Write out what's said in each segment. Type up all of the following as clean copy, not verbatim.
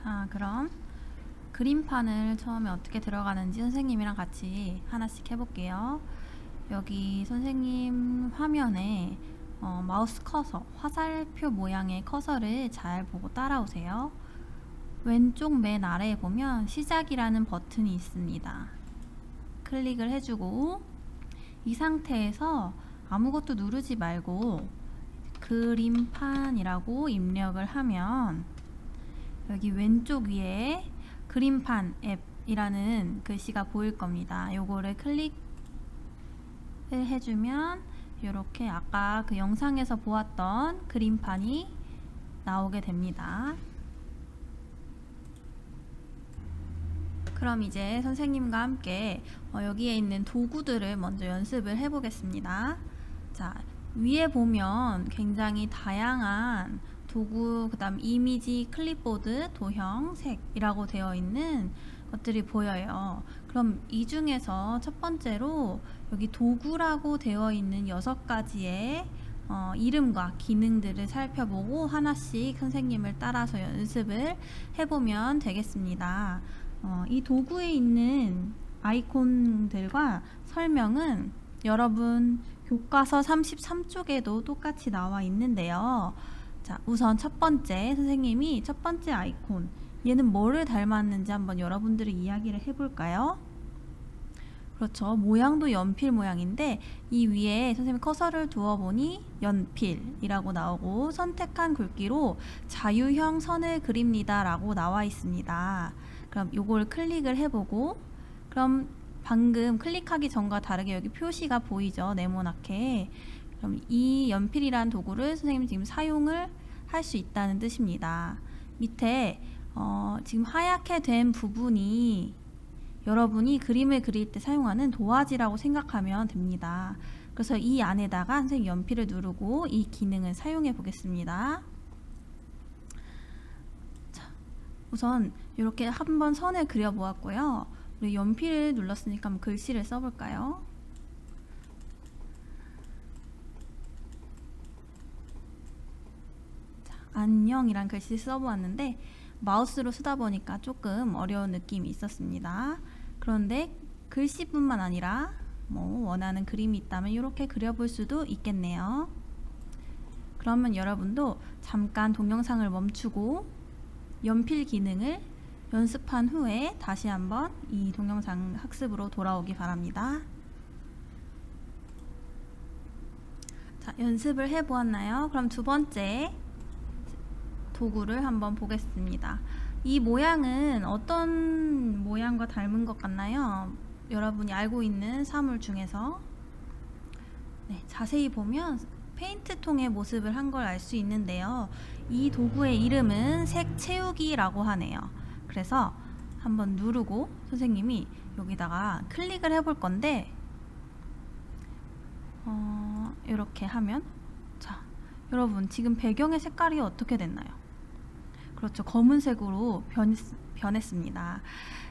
자, 그럼 그림판을 처음에 어떻게 들어가는지 선생님이랑 같이 하나씩 해볼게요. 여기 선생님 화면에 마우스 커서, 화살표 모양의 커서를 잘 보고 따라오세요. 왼쪽 맨 아래에 보면 시작이라는 버튼이 있습니다. 클릭을 해주고 이 상태에서 아무것도 누르지 말고 그림판이라고 입력을 하면 여기 왼쪽 위에 그림판 앱이라는 글씨가 보일 겁니다. 요거를 클릭을 해주면 이렇게 아까 그 영상에서 보았던 그림판이 나오게 됩니다. 그럼 이제 선생님과 함께 여기에 있는 도구들을 먼저 연습을 해 보겠습니다. 자, 위에 보면 굉장히 다양한 도구, 그 다음 이미지, 클립보드, 도형, 색이라고 되어 있는 것들이 보여요. 그럼 이 중에서 첫 번째로 여기 도구라고 되어 있는 6가지의 이름과 기능들을 살펴보고 하나씩 선생님을 따라서 연습을 해보면 되겠습니다. 이 도구에 있는 아이콘들과 설명은 여러분 교과서 33쪽에도 똑같이 나와 있는데요. 자, 우선 첫 번째, 선생님이 첫 번째 아이콘, 얘는 뭐를 닮았는지 한번 여러분들이 이야기를 해볼까요? 그렇죠. 모양도 연필 모양인데 이 위에 선생님이 커서를 두어보니 연필이라고 나오고 선택한 굵기로 자유형 선을 그립니다 라고 나와 있습니다. 그럼 요걸 클릭을 해보고, 그럼 방금 클릭하기 전과 다르게 여기 표시가 보이죠, 네모나게. 그럼 이 연필이란 도구를 선생님이 지금 사용을 할 수 있다는 뜻입니다. 밑에 지금 하얗게 된 부분이 여러분이 그림을 그릴 때 사용하는 도화지라고 생각하면 됩니다. 그래서 이 안에다가 선생님 연필을 누르고 이 기능을 사용해 보겠습니다. 자, 우선 이렇게 한번 선을 그려 보았고요. 우리 연필을 눌렀으니까 한번 글씨를 써볼까요? 자, 안녕이란 글씨 써보았는데 마우스로 쓰다 보니까 조금 어려운 느낌이 있었습니다. 그런데 글씨뿐만 아니라 원하는 그림이 있다면 이렇게 그려볼 수도 있겠네요. 그러면 여러분도 잠깐 동영상을 멈추고 연필 기능을 연습한 후에 다시 한번 이 동영상 학습으로 돌아오기 바랍니다. 자, 연습을 해보았나요? 그럼 두 번째 도구를 한번 보겠습니다. 이 모양은 어떤 모양과 닮은 것 같나요? 여러분이 알고 있는 사물 중에서 자세히 보면 페인트통의 모습을 한 걸 알 수 있는데요. 이 도구의 이름은 색 채우기라고 하네요. 그래서 한번 누르고 선생님이 여기다가 클릭을 해볼 건데 이렇게 하면, 자, 여러분 지금 배경의 색깔이 어떻게 됐나요? 그렇죠. 검은색으로 변했습니다.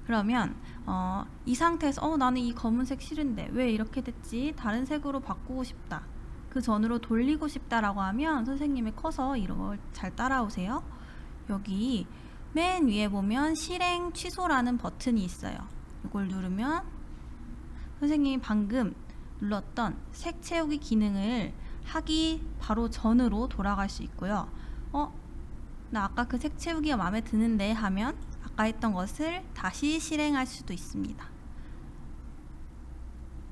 그러면 이 상태에서 나는 이 검은색 싫은데 왜 이렇게 됐지? 다른 색으로 바꾸고 싶다. 그 전으로 돌리고 싶다라고 하면 선생님의 커서 이런 걸 잘 따라오세요. 여기 맨 위에 보면 실행 취소라는 버튼이 있어요. 이걸 누르면 선생님이 방금 눌렀던 색 채우기 기능을 하기 바로 전으로 돌아갈 수 있고요. 나 아까 그 색 채우기가 마음에 드는데 하면 아까 했던 것을 다시 실행할 수도 있습니다.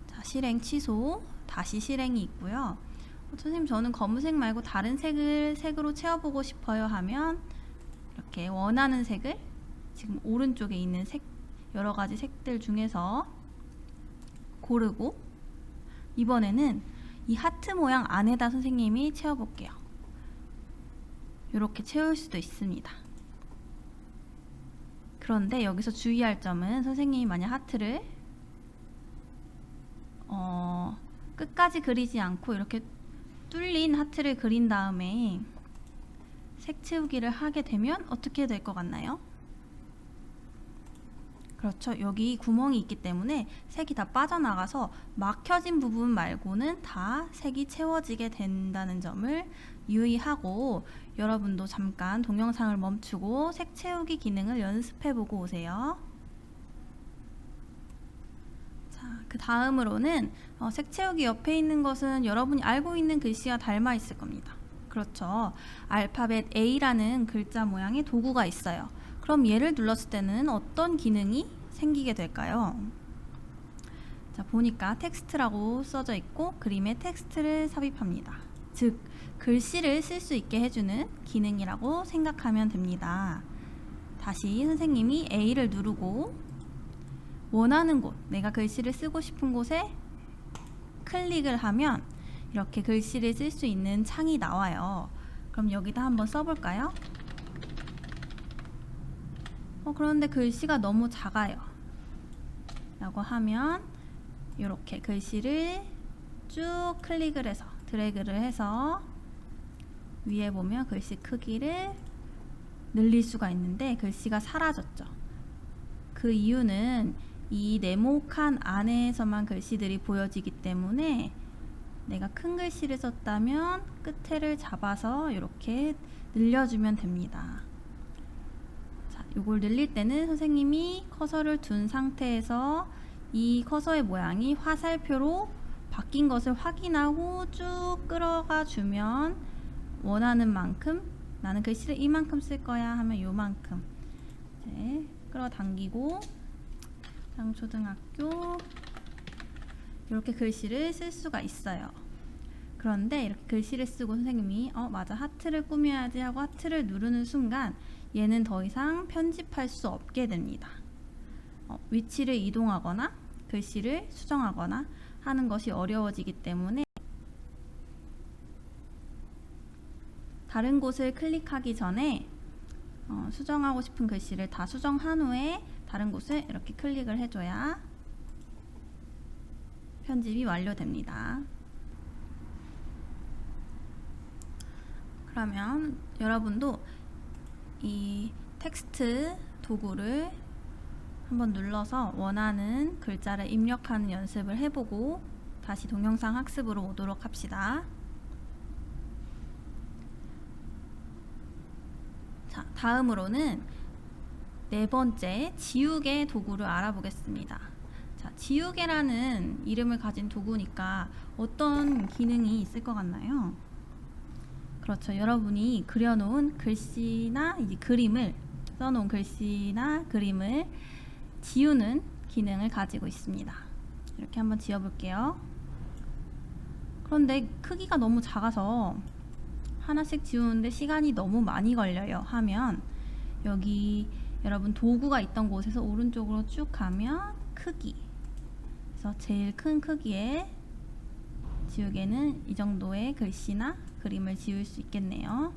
자, 실행 취소, 다시 실행이 있고요. 선생님 저는 검은색 말고 다른 색으로 채워보고 싶어요 하면 이렇게 원하는 색을 지금 오른쪽에 있는 여러 가지 색들 중에서 고르고, 이번에는 이 하트 모양 안에다 선생님이 채워볼게요. 이렇게 채울 수도 있습니다. 그런데 여기서 주의할 점은 선생님이 만약 하트를 끝까지 그리지 않고 이렇게 뚫린 하트를 그린 다음에 색 채우기를 하게 되면 어떻게 될 것 같나요? 그렇죠. 여기 구멍이 있기 때문에 색이 다 빠져나가서 막혀진 부분 말고는 다 색이 채워지게 된다는 점을 유의하고 여러분도 잠깐 동영상을 멈추고 색 채우기 기능을 연습해보고 오세요. 자, 그 다음으로는 색 채우기 옆에 있는 것은 여러분이 알고 있는 글씨와 닮아 있을 겁니다. 그렇죠. 알파벳 A라는 글자 모양의 도구가 있어요. 그럼 얘를 눌렀을 때는 어떤 기능이 생기게 될까요? 자, 보니까 텍스트라고 써져 있고 그림에 텍스트를 삽입합니다. 즉, 글씨를 쓸 수 있게 해주는 기능이라고 생각하면 됩니다. 다시 선생님이 A를 누르고 원하는 곳, 내가 글씨를 쓰고 싶은 곳에 클릭을 하면 이렇게 글씨를 쓸 수 있는 창이 나와요. 그럼 여기다 한번 써볼까요? 그런데 글씨가 너무 작아요. 라고 하면 이렇게 글씨를 쭉 클릭을 해서 드래그를 해서 위에 보면 글씨 크기를 늘릴 수가 있는데 글씨가 사라졌죠. 그 이유는 이 네모칸 안에서만 글씨들이 보여지기 때문에 내가 큰 글씨를 썼다면 끝에를 잡아서 이렇게 늘려주면 됩니다. 자, 이걸 늘릴 때는 선생님이 커서를 둔 상태에서 이 커서의 모양이 화살표로 바뀐 것을 확인하고 쭉 끌어가 주면 원하는 만큼, 나는 글씨를 이만큼 쓸 거야 하면 요만큼 이제 끌어당기고 초등학교 이렇게 글씨를 쓸 수가 있어요. 그런데 이렇게 글씨를 쓰고 선생님이 맞아, 하트를 꾸며야지 하고 하트를 누르는 순간 얘는 더 이상 편집할 수 없게 됩니다. 위치를 이동하거나 글씨를 수정하거나 하는 것이 어려워지기 때문에 다른 곳을 클릭하기 전에 수정하고 싶은 글씨를 다 수정한 후에 다른 곳을 이렇게 클릭을 해줘야 편집이 완료됩니다. 그러면 여러분도 이 텍스트 도구를 한번 눌러서 원하는 글자를 입력하는 연습을 해보고 다시 동영상 학습으로 오도록 합시다. 자, 다음으로는 네 번째 지우개 도구를 알아보겠습니다. 자, 지우개라는 이름을 가진 도구니까 어떤 기능이 있을 것 같나요? 그렇죠. 여러분이 그려놓은 글씨나 이제 그림을 써놓은 글씨나 그림을 지우는 기능을 가지고 있습니다. 이렇게 한번 지워볼게요. 그런데 크기가 너무 작아서 하나씩 지우는데 시간이 너무 많이 걸려요 하면 여기 여러분 도구가 있던 곳에서 오른쪽으로 쭉 가면 크기, 그래서 제일 큰 크기의 지우개는 이 정도의 글씨나 그림을 지울 수 있겠네요.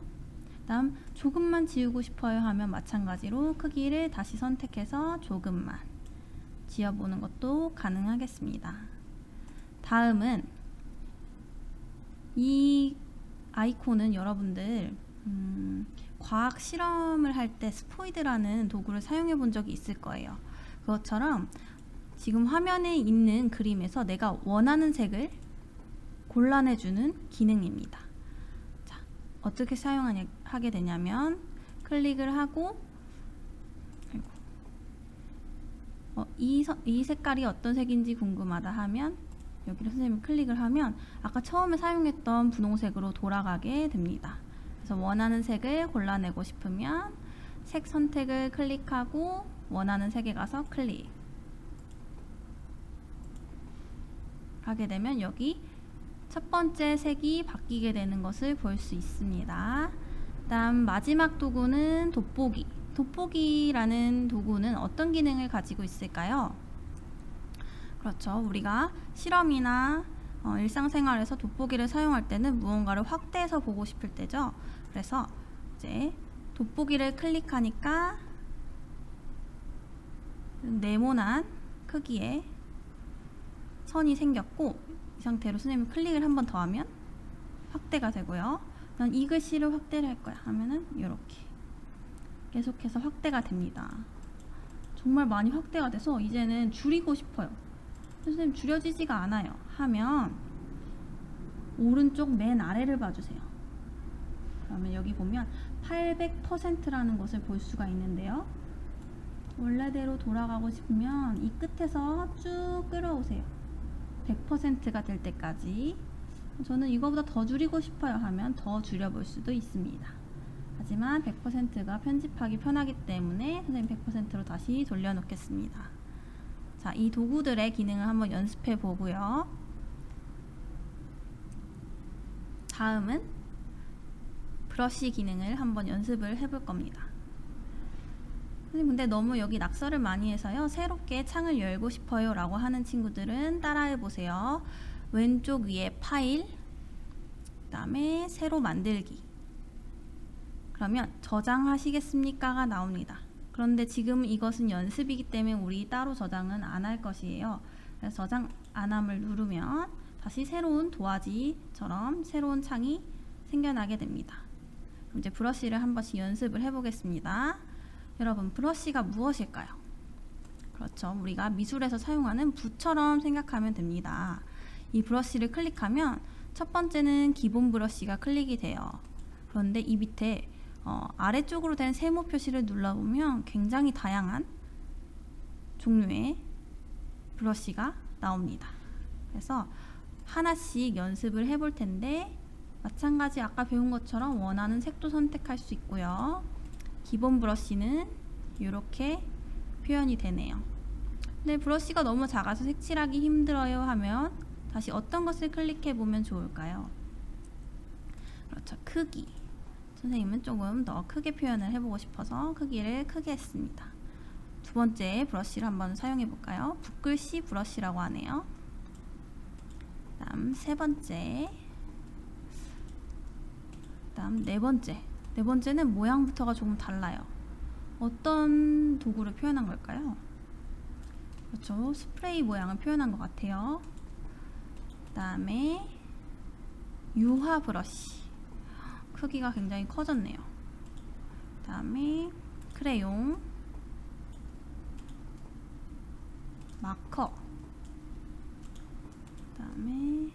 다음 조금만 지우고 싶어요 하면 마찬가지로 크기를 다시 선택해서 조금만 지워보는 것도 가능하겠습니다. 다음은 이 아이콘은 여러분들 과학 실험을 할 때 스포이드라는 도구를 사용해 본 적이 있을 거예요. 그것처럼 지금 화면에 있는 그림에서 내가 원하는 색을 골라내주는 기능입니다. 자, 어떻게 사용하게 되냐면 클릭을 하고 이 색깔이 어떤 색인지 궁금하다 하면 여기를 선생님이 클릭을 하면 아까 처음에 사용했던 분홍색으로 돌아가게 됩니다. 그래서 원하는 색을 골라내고 싶으면 색 선택을 클릭하고 원하는 색에 가서 클릭 하게 되면 여기 첫 번째 색이 바뀌게 되는 것을 볼 수 있습니다. 다음 마지막 도구는 돋보기. 돋보기라는 도구는 어떤 기능을 가지고 있을까요? 그렇죠. 우리가 실험이나 일상생활에서 돋보기를 사용할 때는 무언가를 확대해서 보고 싶을 때죠. 그래서 이제 돋보기를 클릭하니까 네모난 크기의 선이 생겼고 이 상태로 선생님이 클릭을 한 번 더 하면 확대가 되고요. 난 이 글씨를 확대를 할 거야 하면은 이렇게 계속해서 확대가 됩니다. 정말 많이 확대가 돼서 이제는 줄이고 싶어요. 선생님 줄여지지가 않아요 하면 오른쪽 맨 아래를 봐주세요. 그러면 여기 보면 800%라는 것을 볼 수가 있는데요. 원래대로 돌아가고 싶으면 이 끝에서 쭉 끌어오세요. 100%가 될 때까지. 저는 이거보다 더 줄이고 싶어요 하면 더 줄여볼 수도 있습니다. 하지만 100%가 편집하기 편하기 때문에 선생님 100%로 다시 돌려놓겠습니다. 자, 이 도구들의 기능을 한번 연습해 보고요. 다음은 브러쉬 기능을 한번 연습을 해볼 겁니다. 선생님 근데 너무 여기 낙서를 많이 해서요. 새롭게 창을 열고 싶어요 라고 하는 친구들은 따라해 보세요. 왼쪽 위에 파일, 그 다음에 새로 만들기. 그러면 저장하시겠습니까가 나옵니다. 그런데 지금 이것은 연습이기 때문에 우리 따로 저장은 안 할 것이에요. 그래서 저장 안 함을 누르면 다시 새로운 도화지처럼 새로운 창이 생겨나게 됩니다. 그럼 이제 브러쉬를 한 번씩 연습을 해보겠습니다. 여러분, 브러쉬가 무엇일까요? 그렇죠. 우리가 미술에서 사용하는 붓처럼 생각하면 됩니다. 이 브러쉬를 클릭하면 첫 번째는 기본 브러쉬가 클릭이 돼요. 그런데 이 밑에 아래쪽으로 된 세모 표시를 눌러보면 굉장히 다양한 종류의 브러쉬가 나옵니다. 그래서 하나씩 연습을 해볼 텐데 마찬가지 아까 배운 것처럼 원하는 색도 선택할 수 있고요. 기본 브러쉬는 이렇게 표현이 되네요. 근데 브러쉬가 너무 작아서 색칠하기 힘들어요 하면 다시 어떤 것을 클릭해 보면 좋을까요? 그렇죠. 크기. 선생님은 조금 더 크게 표현을 해보고 싶어서 크기를 크게 했습니다. 두 번째 브러쉬를 한번 사용해 볼까요? 붓글씨 브러쉬라고 하네요. 다음 세 번째, 다음 네 번째. 네 번째는 모양부터가 조금 달라요. 어떤 도구를 표현한 걸까요? 그렇죠. 스프레이 모양을 표현한 것 같아요. 그 다음에 유화 브러쉬. 크기가 굉장히 커졌네요. 그 다음에 크레용, 마커, 그 다음에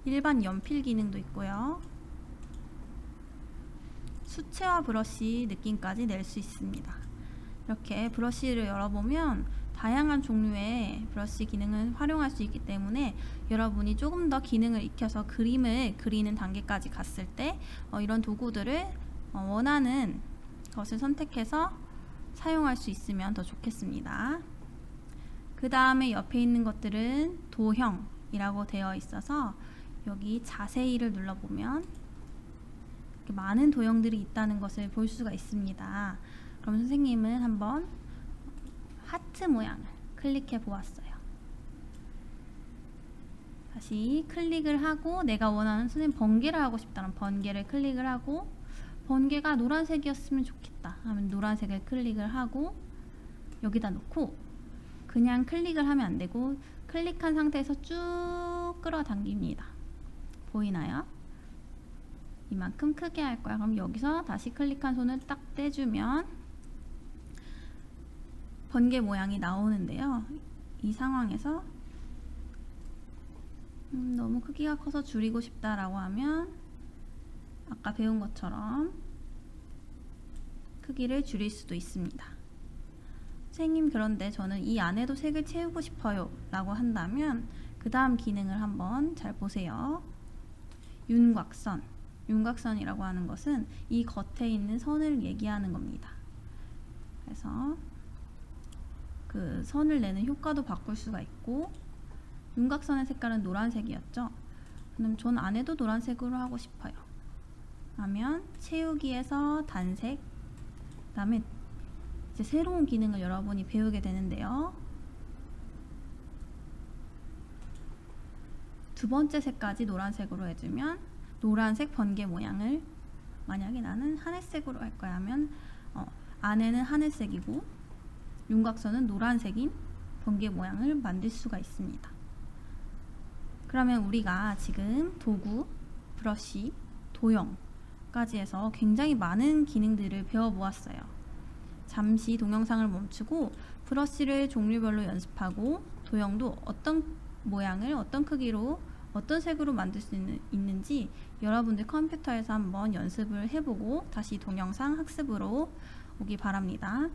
일반 연필 기능도 있고요. 수채화 브러쉬 느낌까지 낼 수 있습니다. 이렇게 브러쉬를 열어보면 다양한 종류의 브러쉬 기능을 활용할 수 있기 때문에 여러분이 조금 더 기능을 익혀서 그림을 그리는 단계까지 갔을 때 이런 도구들을 원하는 것을 선택해서 사용할 수 있으면 더 좋겠습니다. 그 다음에 옆에 있는 것들은 도형이라고 되어 있어서 여기 자세히를 눌러보면 이렇게 많은 도형들이 있다는 것을 볼 수가 있습니다. 그럼 선생님은 한번 하트 모양을 클릭해 보았어요. 다시 클릭을 하고 내가 원하는 선생님 번개를 하고 싶다면 번개를 클릭을 하고 번개가 노란색이었으면 좋겠다 하면 노란색을 클릭을 하고 여기다 놓고 그냥 클릭을 하면 안 되고 클릭한 상태에서 쭉 끌어당깁니다. 보이나요? 이만큼 크게 할 거야. 그럼 여기서 다시 클릭한 손을 딱 떼주면 번개 모양이 나오는데요. 이 상황에서 너무 크기가 커서 줄이고 싶다라고 하면 아까 배운 것처럼 크기를 줄일 수도 있습니다. 선생님, 그런데 저는 이 안에도 색을 채우고 싶어요 라고 한다면 그 다음 기능을 한번 잘 보세요. 윤곽선. 윤곽선이라고 하는 것은 이 겉에 있는 선을 얘기하는 겁니다. 그래서 그 선을 내는 효과도 바꿀 수가 있고 윤곽선의 색깔은 노란색이었죠. 그럼 전 안에도 노란색으로 하고 싶어요. 하면 채우기에서 단색, 그 다음에 이제 새로운 기능을 여러분이 배우게 되는데요. 두 번째 색까지 노란색으로 해주면 노란색 번개 모양을 만약에 나는 하늘색으로 할 거야 하면 안에는 하늘색이고 윤곽선은 노란색인 번개 모양을 만들 수가 있습니다. 그러면 우리가 지금 도구, 브러쉬, 도형까지 해서 굉장히 많은 기능들을 배워보았어요. 잠시 동영상을 멈추고 브러쉬를 종류별로 연습하고 도형도 어떤 모양을 어떤 크기로 어떤 색으로 만들 수 있는지 여러분들 컴퓨터에서 한번 연습을 해보고 다시 동영상 학습으로 오기 바랍니다.